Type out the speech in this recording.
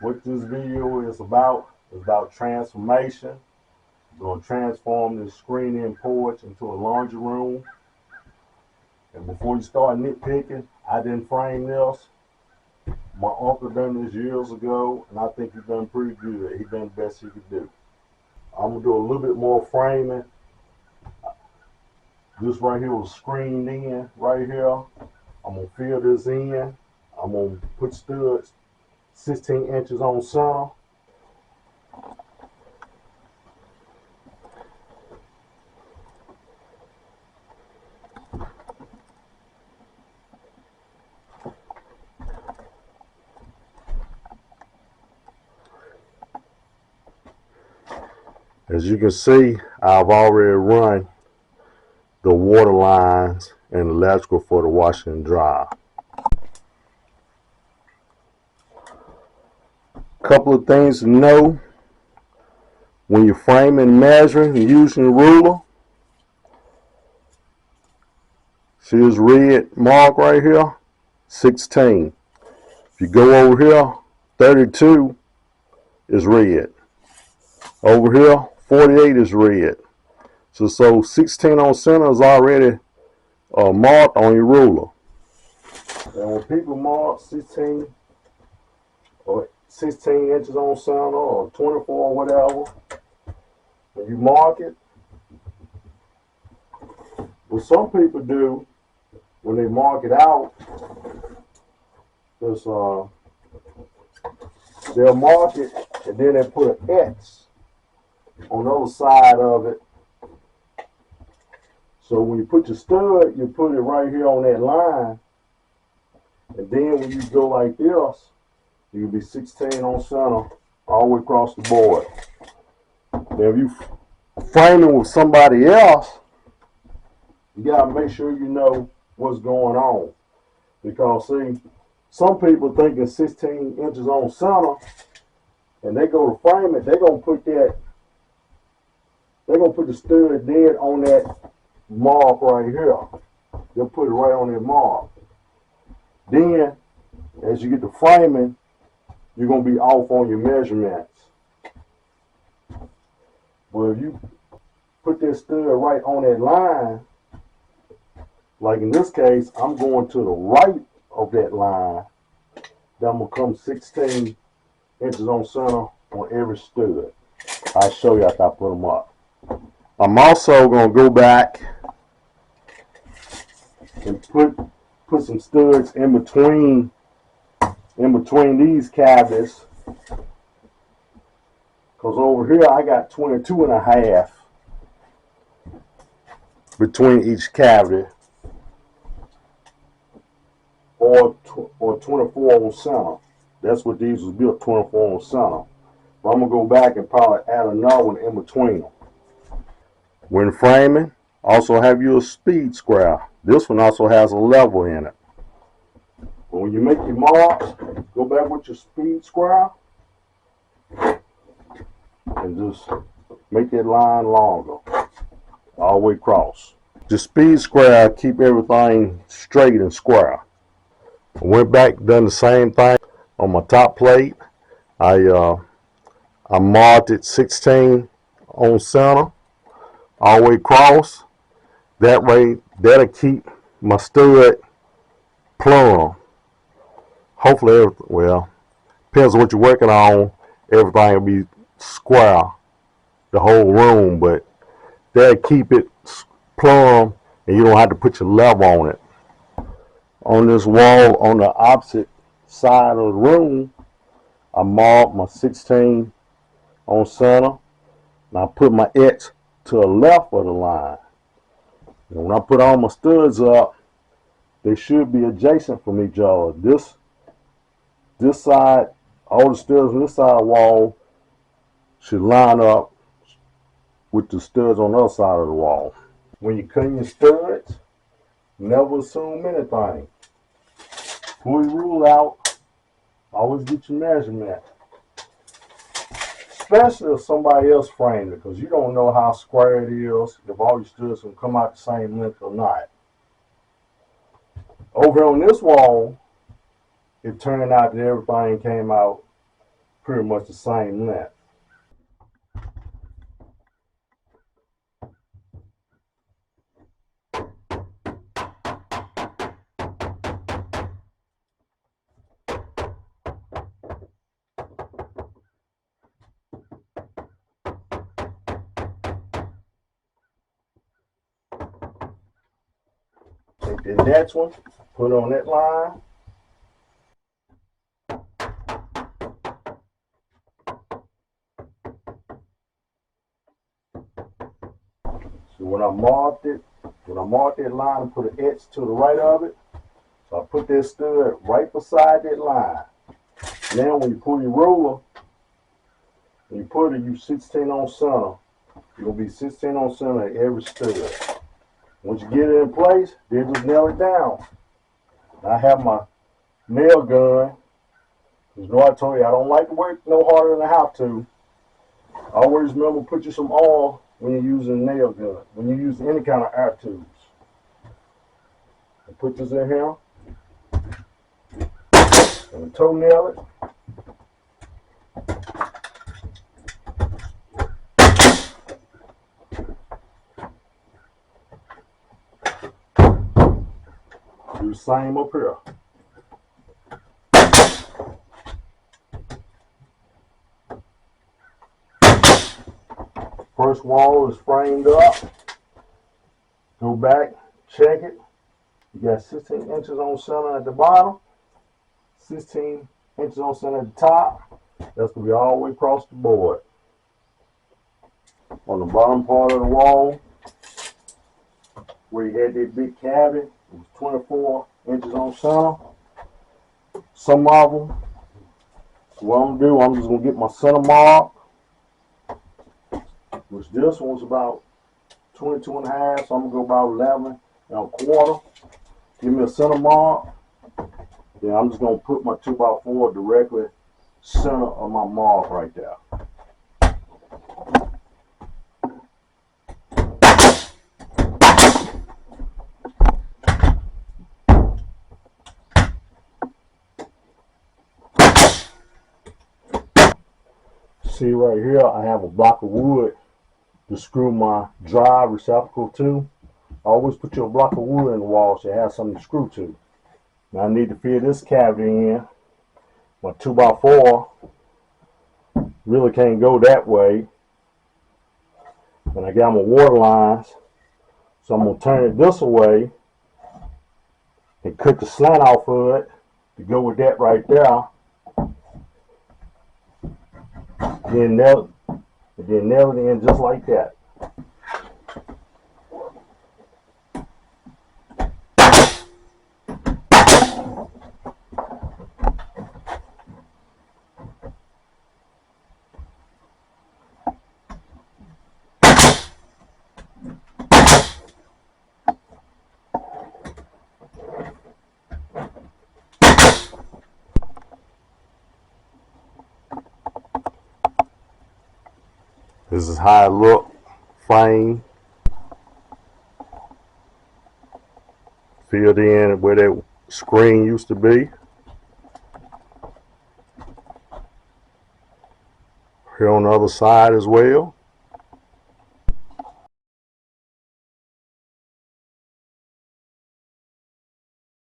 What this video is about transformation. We're going to transform this screen-in porch into a laundry room. And before you start nitpicking, I didn't frame this. My uncle done this years ago, and I think he done pretty good. He done the best he could do. I'm going to do a little bit more framing. This right here was screened in right here. I'm going to fill this in. I'm going to put studs 16 inches on center. As you can see, I've already run the water lines and electrical for the washer and dryer. Couple of things to know when you're framing and measuring and using the ruler. See this red mark right here? 16. If you go over here, 32 is red. Over here, 48 is red. So 16 on center is already marked on your ruler. And when people mark 16 or 16 inches on center or 24 or whatever, when you mark it, what some people do when they mark it out is they'll mark it and then they put an X on the other side of it. So when you put your stud, you put it right here on that line. And then when you go like this, you'll be 16 on center all the way across the board. Now if you framing with somebody else, you gotta make sure you know what's going on. Because see, some people thinking 16 inches on center, and they go to frame it, they're gonna put the stud dead on that mark right here. They'll put it right on that mark. Then, as you get to framing, you're gonna be off on your measurements. But if you put that stud right on that line, like in this case, I'm going to the right of that line, then I'm gonna come 16 inches on center on every stud. I'll show you after I put them up. I'm also gonna go back and put some studs in between these cabinets, because over here I got 22 and a half between each cabinet, or 24 on center. That's what these was built, 24 on center. But I'm gonna go back and probably add another one in between them. When framing, also have your speed square. This one also has a level in it. But when you make your marks, go back with your speed square and just make that line longer all the way across. The speed square keep everything straight and square. I went back, done the same thing on my top plate. I marked it 16 on center all the way across. That way, that'll keep my stud plumb. Hopefully, well, depends on what you're working on, everything will be square, the whole room, but that'll keep it plumb and you don't have to put your level on it. On this wall on the opposite side of the room, I marked my 16 on center, and I put my X to the left of the line. And when I put all my studs up, they should be adjacent from each other. This side, all the studs on this side of the wall should line up with the studs on the other side of the wall. When you're cutting your studs, never assume anything. Pull your rule out, always get your measurement. Especially if somebody else framed it, because you don't know how square it is, if all your studs can come out the same length or not. Over on this wall, it turned out that everything came out pretty much the same length. Take the next one, put it on that line. So when I marked that line and put an X to the right of it, so I put that stud right beside that line. Now when you pull your ruler, when you put it, you 16 on center. You're gonna be 16 on center at every stud. Once you get it in place, then just nail it down. I have my nail gun. Because I told you I don't like to work no harder than I have to. Always remember, put you some oil when you're using a nail gun, when you use any kind of air tools. I put this in here. And toenail it. Do the same up here. First wall is framed up. Go back, check it. You got 16 inches on center at the bottom, 16 inches on center at the top. That's going to be all the way across the board. On the bottom part of the wall, where you had that big cavity, it was 24 inches on center. Some of them, so what I'm going to do, I'm just going to get my center mark, which this one's about 22 and a half, so I'm going to go about 11 and a quarter. Give me a center mark. Then I'm just going to put my 2x4 directly center of my mark right there. See right here, I have a block of wood to screw my drive receptacle to. Always put your block of wood in the wall so you have something to screw to. Now I need to fill this cavity in. My 2x4 really can't go that way. And I got my water lines, so I'm going to turn it this way and cut the slant off of it to go with that right there. Then nail it in just like that. This is how it look, frame, filled in where that screen used to be. Here on the other side as well.